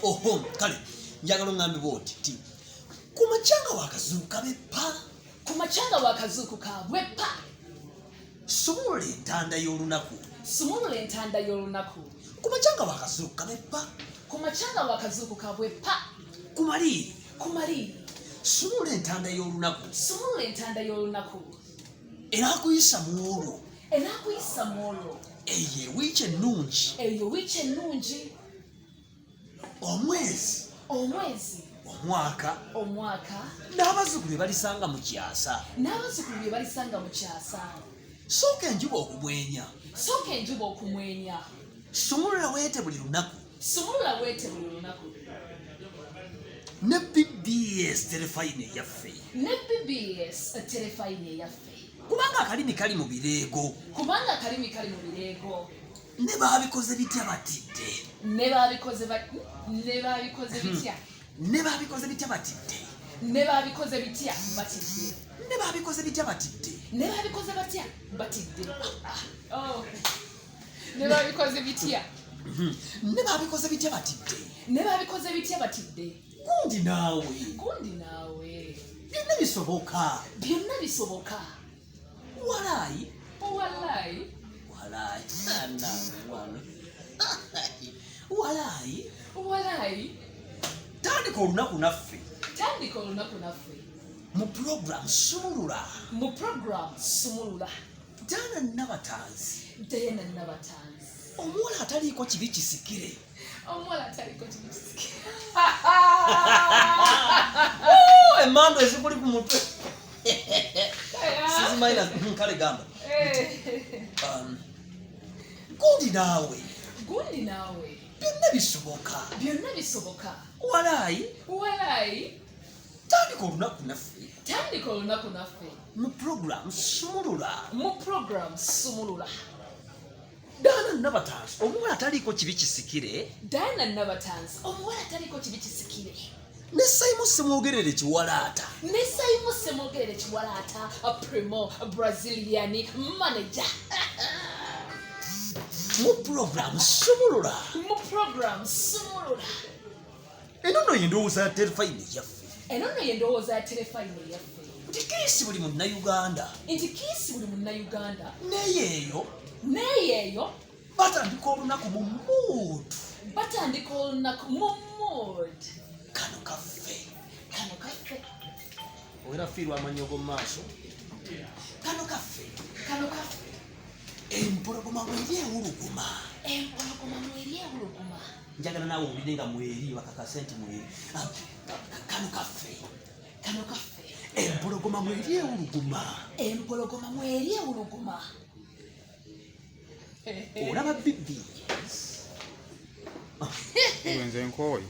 oho kale njagala ngambe boti ti kumachanga wakazuka bepa kumachanga wakazuku kabwepa sumule ntanda y'olunaku sumule ntanda y'olunaku kumachanga wakazuka bepa kumachanga wakazuku kabwepa kumaliri sumule ntanda y'olunaku sumule ntanda y'olunaku erakuyisa muolo eyo wiiki ennungi omwezi omwaka n'abazzukulu bye balisanga mu kyasa sooka enjuba okumwenya sumulula weete buli lunaku ne BBS telefayine yaffe kubanga akalimi kali mu bireego ne baabikoze bitya batidde ne babikoze bitya batidde gundi naawe byonna bisoboka walaayi tandika olunaku naffe mu program sumulula Diana Nabatanzi omuwala ataliiko kibi kisikire emando ezikuli ku mutwe sizimayina kale gamba gundi naawe byonna bisoboka walaayi tandika olunaku naffe mu program sumulula Diana Nabatanzi omuwala ataliiko kibi kisikire ne Simon Semwogerere Kiwalaata Brazilian manager mu program sumulula eno nno y'endowooza ya terefayine yaffe nti kiisi buli munnayuganda neeyo batandika olunaku mu mood kano kaffe owera fiirwa amanyogo mu maaso kano kaffe empologoma mweri ewuluguma njagala naawe owulire nga mweri bakakase nti mweri kano kaffe empologoma mweri ewuluguma olaba BBS nze nkooye